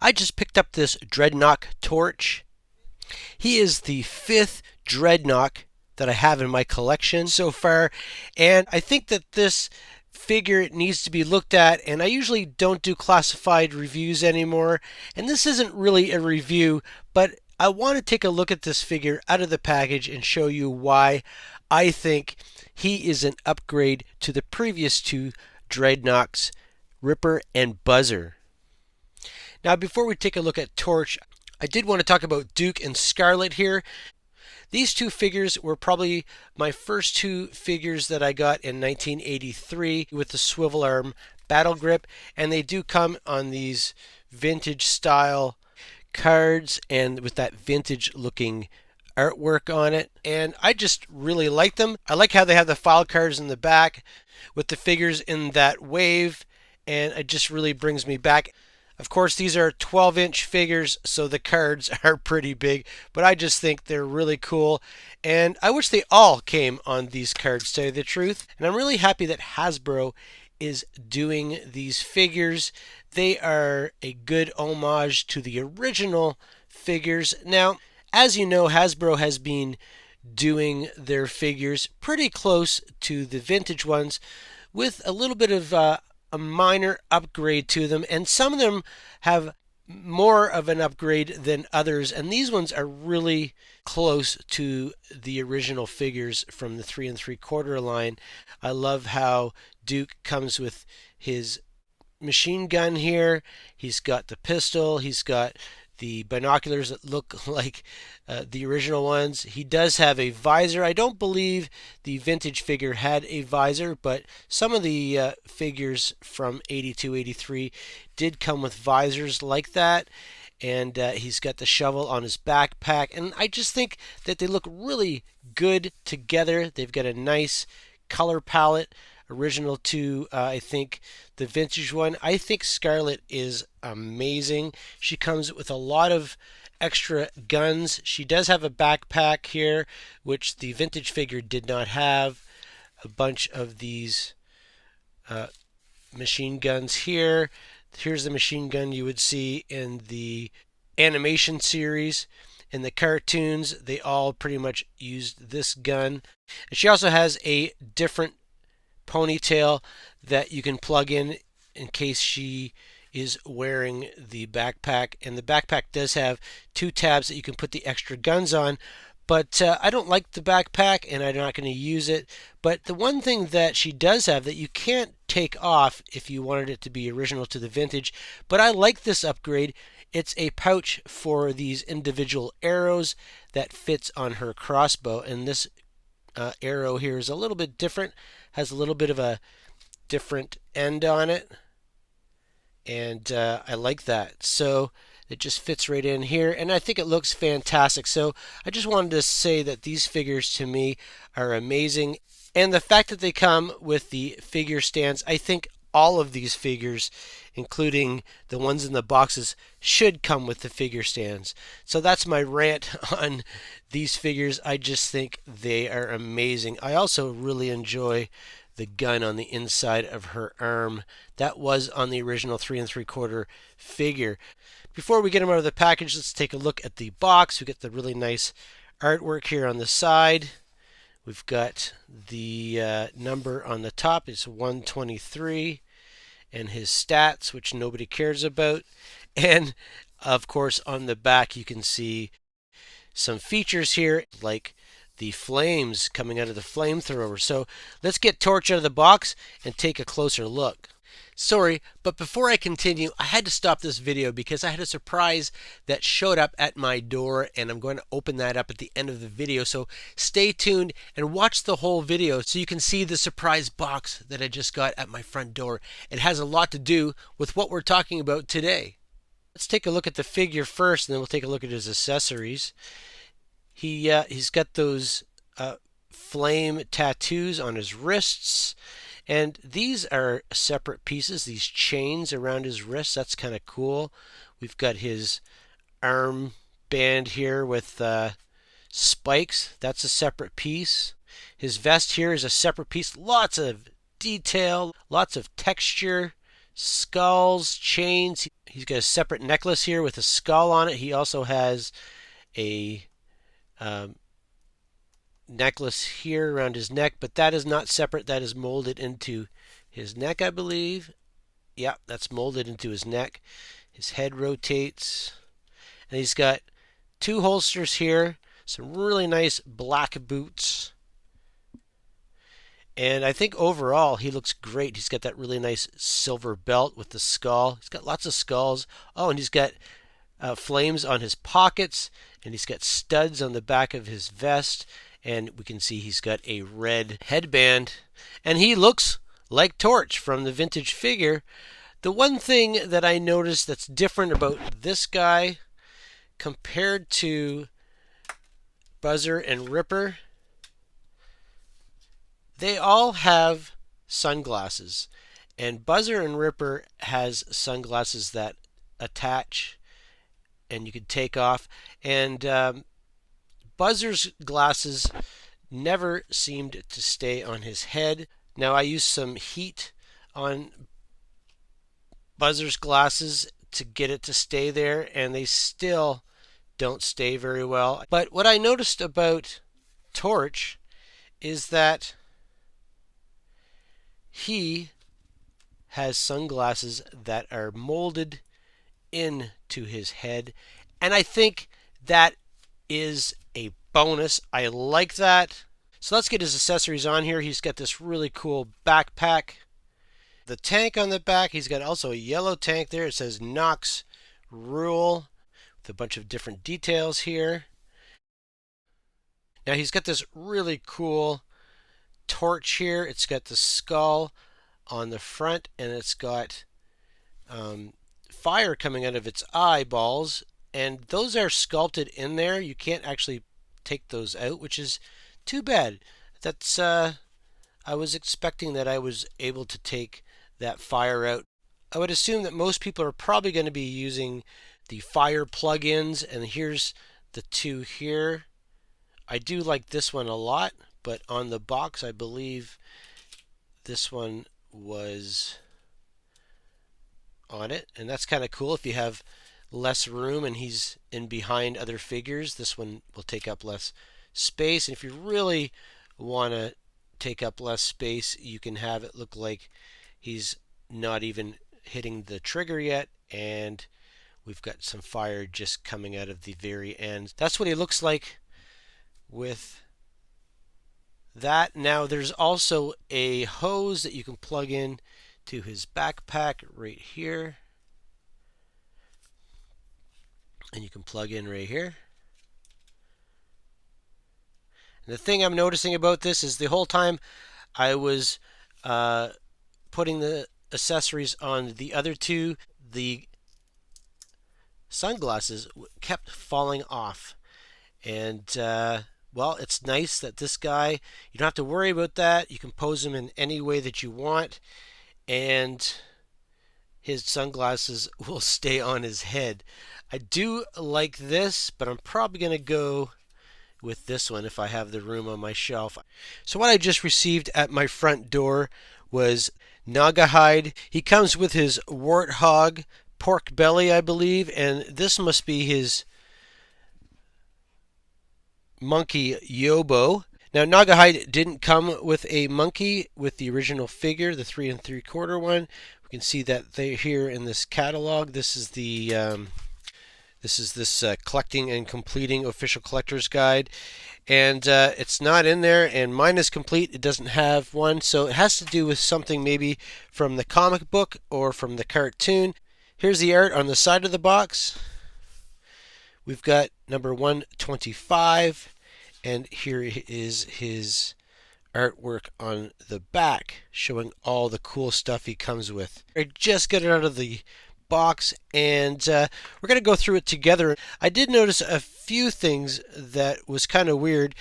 I just picked up this Dreadnok torch. He is the 5th Dreadnok that I have in my collection so far, and I think that this figure needs to be looked at, and I usually don't do classified reviews anymore, and this isn't really a review, but I want to take a look at this figure out of the package and show you why I think he is an upgrade to the previous two Dreadnoks, Ripper and Buzzer. Now, before we take a look at Torch, I did want to talk about Duke and Scarlet here. These two figures were probably my first two figures that I got in 1983 with the swivel arm battle grip, and they do come on these vintage style cards and with that vintage looking artwork on it, and I just really like them. I like how they have the file cards in the back with the figures in that wave, and it just really brings me back. Of course, these are 12-inch figures, so the cards are pretty big, but I just think they're really cool, and I wish they all came on these cards, to tell you the truth. And I'm really happy that Hasbro is doing these figures. They are a good homage to the original figures. Now, as you know, Hasbro has been doing their figures pretty close to the vintage ones with a little bit of a minor upgrade to them, and some of them have more of an upgrade than others, and these ones are really close to the original figures from the 3 3/4 line. I love how Duke comes with his machine gun here. He's got the pistol, he's got the binoculars that look like the original ones. He does have a visor. I don't believe the vintage figure had a visor, but some of the figures from 82, 83 did come with visors like that. And he's got the shovel on his backpack. And I just think that they look really good together. They've got a nice color palette, original to I think the vintage one. I think Scarlet is amazing. She comes with a lot of extra guns. She does have a backpack here, which the vintage figure did not have. A bunch of these machine guns here. Here's the machine gun you would see in the animation series. In the cartoons, they all pretty much used this gun. And she also has a different ponytail that you can plug in case she is wearing the backpack, and the backpack does have 2 tabs that you can put the extra guns on, but I don't like the backpack and I'm not going to use it. But the one thing that she does have that you can't take off if you wanted it to be original to the vintage, but I like this upgrade. It's a pouch for these individual arrows that fits on her crossbow, and this arrow here is a little bit different, has a little bit of a different end on it, and I like that. So it just fits right in here, and I think it looks fantastic. So I just wanted to say that these figures to me are amazing, and the fact that they come with the figure stands, I think all of these figures, including the ones in the boxes, should come with the figure stands. So that's my rant on these figures. I just think they are amazing. I also really enjoy the gun on the inside of her arm. That was on the original 3 3/4 figure. Before we get them out of the package, let's take a look at the box. We get the really nice artwork here on the side. We've got the number on the top. It's 123. And his stats, which nobody cares about. And of course, on the back, you can see some features here, like the flames coming out of the flamethrower. So let's get Torch out of the box and take a closer look. Sorry, but before I continue, I had to stop this video because I had a surprise that showed up at my door, and I'm going to open that up at the end of the video. So stay tuned and watch the whole video so you can see the surprise box that I just got at my front door. It has a lot to do with what we're talking about today. Let's take a look at the figure first, and then we'll take a look at his accessories. He's got those flame tattoos on his wrists. And these are separate pieces, these chains around his wrists. That's kind of cool. We've got his arm band here with spikes. That's a separate piece. His vest here is a separate piece. Lots of detail, lots of texture skulls, chains. He's got a separate necklace here with a skull on it. He also has a um, necklace here around his neck, but that is not separate. That is molded into his neck, I believe. Yeah, that's molded into his neck. His head rotates. And he's got two holsters here, some really nice black boots. And I think overall he looks great. He's got that really nice silver belt with the skull. He's got lots of skulls. Oh, and he's got flames on his pockets, and he's got studs on the back of his vest. And we can see he's got a red headband. And he looks like Torch from the vintage figure. The one thing that I noticed that's different about this guy compared to Buzzer and Ripper, they all have sunglasses. And Buzzer and Ripper has sunglasses that attach and you can take off. And Buzzer's glasses never seemed to stay on his head. Now I used some heat on Buzzer's glasses to get it to stay there, and they still don't stay very well. But what I noticed about Torch is that he has sunglasses that are molded into his head, and I think that is a bonus. I like that. So let's get his accessories on here. He's got this really cool backpack. The tank on the back, he's got also a yellow tank there. It says Noks Rule with a bunch of different details here. Now he's got this really cool torch here. It's got the skull on the front, and it's got fire coming out of its eyeballs, and those are sculpted in there. You can't actually take those out, which is too bad. That's I was expecting that I was able to take that fire out. I would assume that most people are probably going to be using the fire plugins, and here's the two here. I do like this one a lot, but on the box I believe this one was on it, and that's kind of cool. If you have less room and he's in behind other figures, this one will take up less space. And if you really want to take up less space, you can have it look like he's not even hitting the trigger yet, and we've got some fire just coming out of the very end. That's what he looks like with that. Now there's also a hose that you can plug in to his backpack right here, and you can plug in right here. And the thing I'm noticing about this is the whole time I was putting the accessories on the other two, the sunglasses kept falling off. And well, it's nice that this guy, you don't have to worry about that. You can pose him in any way that you want, and his sunglasses will stay on his head. I do like this, but I'm probably going to go with this one if I have the room on my shelf. So what I just received at my front door was Naugahyde. He comes with his warthog pork belly, I believe, and this must be his monkey Yobo. Now Naugahyde didn't come with a monkey with the original figure, the 3 3/4 one. We can see that they here in this catalog. This is the this collecting and completing official collector's guide, and it's not in there, and mine is complete. It doesn't have one, so it has to do with something maybe from the comic book or from the cartoon. Here's the art on the side of the box. We've got number 125, and here is his artwork on the back showing all the cool stuff he comes with. I just got it out of the box, and we're going to go through it together. I did notice a few things that was kind of weird.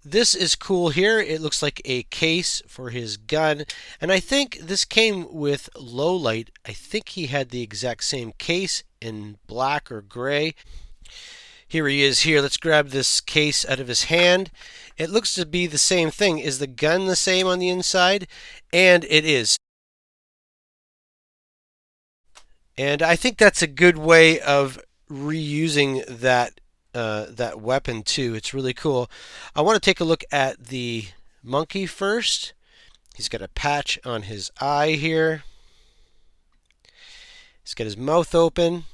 This is cool here. It looks like a case for his gun, and I think this came with Lowlight. I think he had the exact same case in black or gray. Here he is here. Let's grab this case out of his hand. It looks to be the same thing. Is the gun the same on the inside? And it is. And I think that's a good way of reusing that weapon too. It's really cool. I want to take a look at the monkey first. He's got a patch on his eye here. He's got his mouth open.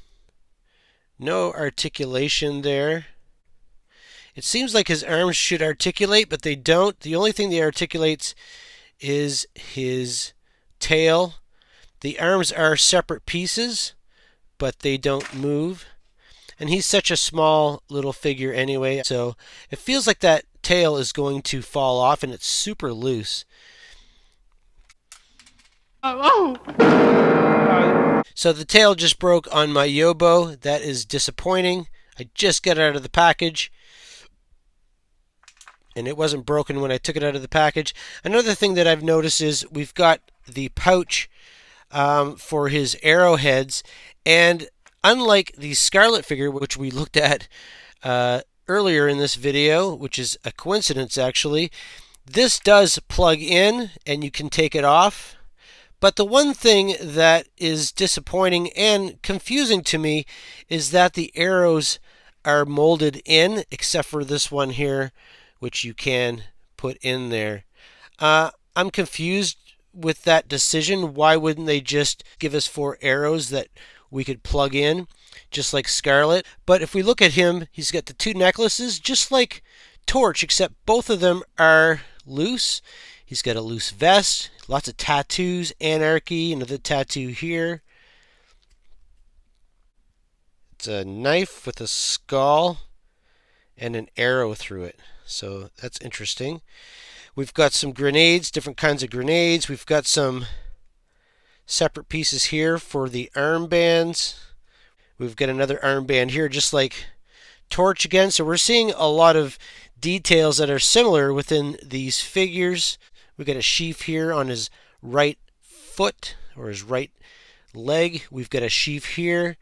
No articulation there. It seems like his arms should articulate, but they don't. The only thing that articulates is his tail. The arms are separate pieces, but they don't move. And he's such a small little figure anyway, so it feels like that tail is going to fall off, and it's super loose. So the tail just broke on my Yobo. That is disappointing. I just got it out of the package, and it wasn't broken when I took it out of the package. Another thing that I've noticed is we've got the pouch for his arrowheads, and unlike the Scarlet figure, which we looked at earlier in this video, which is a coincidence actually, this does plug in and you can take it off. But the one thing that is disappointing and confusing to me is that the arrows are molded in, except for this one here, which you can put in there. I'm confused with that decision. Why wouldn't they just give us 4 arrows that we could plug in, just like Scarlet? But if we look at him, he's got the 2 necklaces, just like Torch, except both of them are loose. He's got a loose vest, lots of tattoos, anarchy, another tattoo here. It's a knife with a skull and an arrow through it. So that's interesting. We've got some grenades, different kinds of grenades. We've got some separate pieces here for the armbands. We've got another armband here, just like Torch again. So we're seeing a lot of details that are similar within these figures. We've got a sheath here on his right foot or his right leg. We've got a sheath here.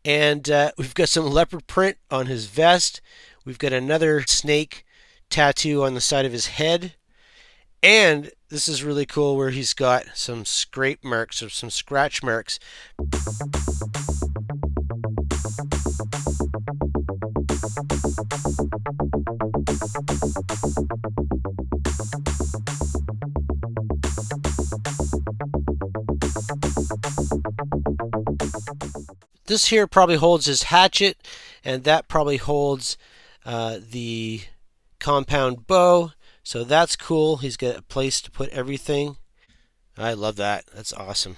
And we've got some leopard print on his vest. We've got another snake tattoo on the side of his head. And this is really cool where he's got some scrape marks or some scratch marks. This here probably holds his hatchet, and that probably holds the compound bow. So that's cool. He's got a place to put everything. I love that. That's awesome.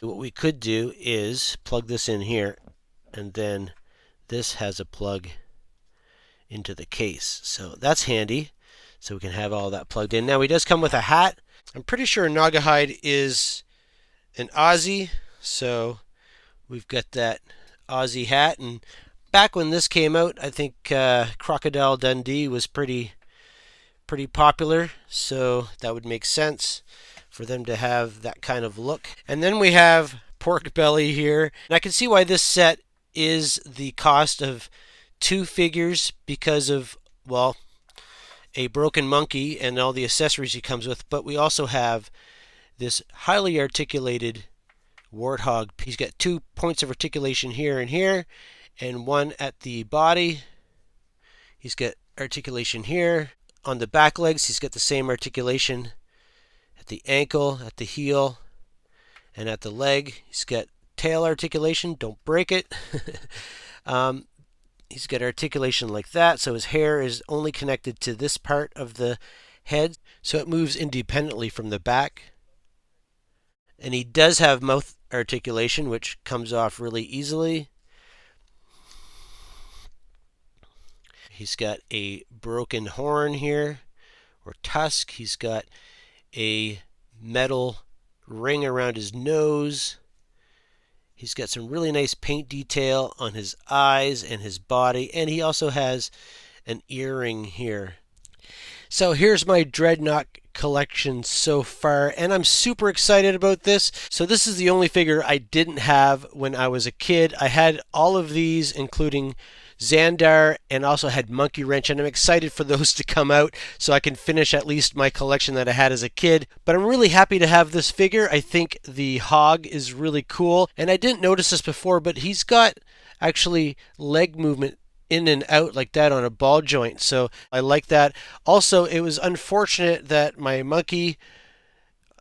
What we could do is plug this in here, and then this has a plug into the case. So that's handy. So we can have all that plugged in. Now he does come with a hat. I'm pretty sure Naugahyde is an Aussie, so we've got that Aussie hat. And back when this came out, I think Crocodile Dundee was pretty popular, so that would make sense for them to have that kind of look. And then we have Pork Belly here, and I can see why this set is the cost of 2 figures because of, well, a broken monkey and all the accessories he comes with, but we also have this highly articulated warthog. He's got 2 points of articulation here and here, and 1 at the body. He's got articulation here. On the back legs, he's got the same articulation at the ankle, at the heel, and at the leg. He's got tail articulation. Don't break it. He's got articulation like that, so his hair is only connected to this part of the head, so it moves independently from the back. And he does have mouth articulation, which comes off really easily. He's got a broken horn here, or tusk. He's got a metal ring around his nose. He's got some really nice paint detail on his eyes and his body, and he also has an earring here. So here's my Dreadnok collection so far, and I'm super excited about this. So this is the only figure I didn't have when I was a kid. I had all of these, including Xandar, and also had Monkey Wrench, and I'm excited for those to come out so I can finish at least my collection that I had as a kid. But I'm really happy to have this figure. I think the hog is really cool, and I didn't notice this before, but he's got actually leg movement in and out like that on a ball joint, so I like that. Also, it was unfortunate that my monkey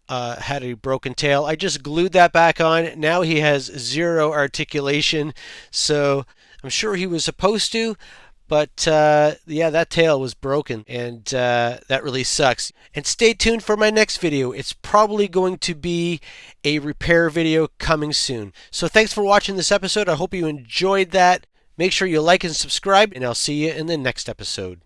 had a broken tail. I just glued that back on. Now he has zero articulation, so I'm sure he was supposed to, but yeah, that tail was broken, and that really sucks. And stay tuned for my next video. It's probably going to be a repair video coming soon. So thanks for watching this episode. I hope you enjoyed that. Make sure you like and subscribe, and I'll see you in the next episode.